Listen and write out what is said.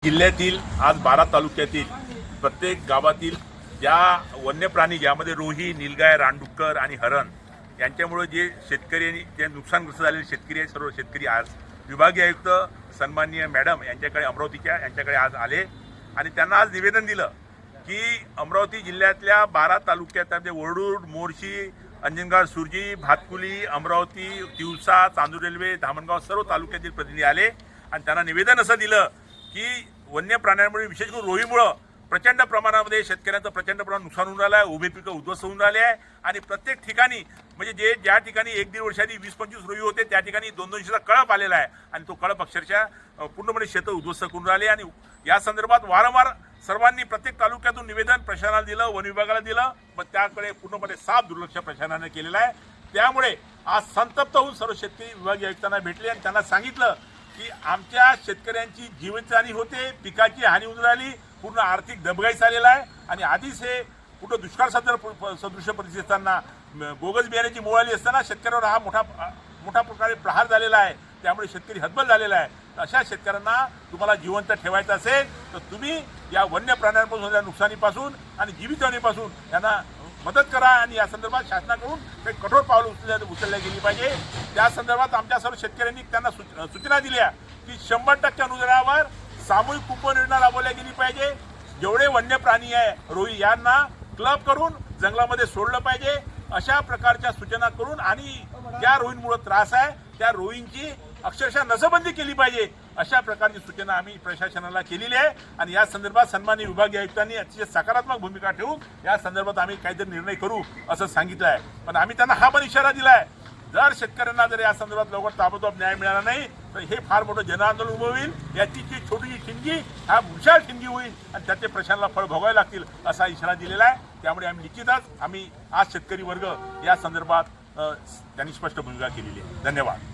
जिल्ह्यातील आज 12 तालुक्यातील प्रत्येक गावातील ज्या वन्य प्राणी ज्यामध्ये रोही, नीलगाय, रानडुक्कर आणि हरण यांच्यामुळे जे शेतकरी जे नुकसानग्रस्त झालेले शेतकरी आहे, सर्व शेतकरी आज विभागीय आयुक्त सन्माननीय मॅडम यांच्याकडे आज आले आणि त्यांना आज निवेदन दिलं की अमरावती जिल्ह्यातल्या 12 तालुक्यात म्हणजे वरळूर, मोर्शी, अंजनगाव, सुरजी, भातकुली, अमरावती, तिवसा, चांदूर रेल्वे, धामणगाव सर्व तालुक्यातील प्रतिनिधी आले आणि त्यांना निवेदन असं दिलं की वन्य प्राण्यांमुळे विशेष करून रोहीमुळं प्रचंड प्रमाणामध्ये शेतकऱ्यांचं प्रचंड प्रमाणात नुकसान होऊन राहिलं आहे, उभी पिकं उद्ध्वस्त होऊन राहिले आहे आणि प्रत्येक ठिकाणी म्हणजे ज्या ठिकाणी 1-1.5 वर्षांनी 20-25 रोही होते त्या ठिकाणी 200-200चा कळप आलेला आहे आणि तो कळप अक्षरशः पूर्णपणे शेतं उद्ध्वस्त करून राहिले आणि या संदर्भात वारंवार सर्वांनी प्रत्येक तालुक्यातून निवेदन प्रशासनाला दिलं, वन विभागाला दिलं, पण त्याकडे पूर्णपणे साफ दुर्लक्ष प्रशासनाने केलेलं आहे। त्यामुळे आज संतप्त होऊन सर्व शेतकरी विभागीय आयुक्तांना भेटले आणि त्यांना सांगितलं की आमच्या शेतकऱ्यांची जीवनहानी होते, पिकाची हानी होऊन राहिली, पूर्ण आर्थिक दबगाई झालेला आहे आणि आधीच हे कुठं दुष्काळ सदृश परिस्थिती असताना बोगस बियाण्याची मोळाली असताना शेतकऱ्यावर हा मोठा प्रकारे प्रहार झालेला आहे। त्यामुळे शेतकरी हतबल झालेला आहे। अशा शेतकऱ्यांना तुम्हाला जिवंत ठेवायचं असेल तर तुम्ही या वन्य प्राण्यांपासून होणाऱ्या नुकसानीपासून आणि जीवितहानीपासून यांना मदत करा आणि या संदर्भात शासनाकडून काही कठोर पावलं उचलल्या गेली पाहिजे। त्या संदर्भात आमच्या सर्व शेतकऱ्यांनी त्यांना सूचना दिल्या की 100% अनुदानावर सामूहिक कुंपण योजना राबवल्या गेली पाहिजे। जेवढे वन्य प्राणी आहे रोही यांना क्लब करून जंगलामध्ये सोडलं पाहिजे अशा प्रकारच्या सूचना करून आणि ज्या रोहींमुळे त्रास आहे त्या रोहींची अक्षरशः नसबंदी केली पाहिजे अशा प्रकारची सूचना आम्ही प्रशासनाला केलेली आहे आणि या संदर्भात सन्माननीय विभागीय आयुक्तांनी अतिशय सकारात्मक भूमिका ठेवून या संदर्भात आम्ही काहीतरी निर्णय करू असं सांगितलं आहे। पण आम्ही त्यांना हा पण इशारा दिला आहे जर शेतकऱ्यांना जर या संदर्भात लवकर ताबडतोब न्याय मिळाला नाही तर हे फार मोठं जनआंदोलन उभं होईल। याची जी छोटीशी ठिणगी हा विशाल ठिणगी होईल आणि त्याचे प्रशासनाला फळ भोगावे लागतील असा इशारा दिलेला आहे। त्यामुळे आम्ही निश्चितच आज शेतकरी वर्ग या संदर्भात त्यांनी स्पष्ट भूमिका केलेली आहे। धन्यवाद।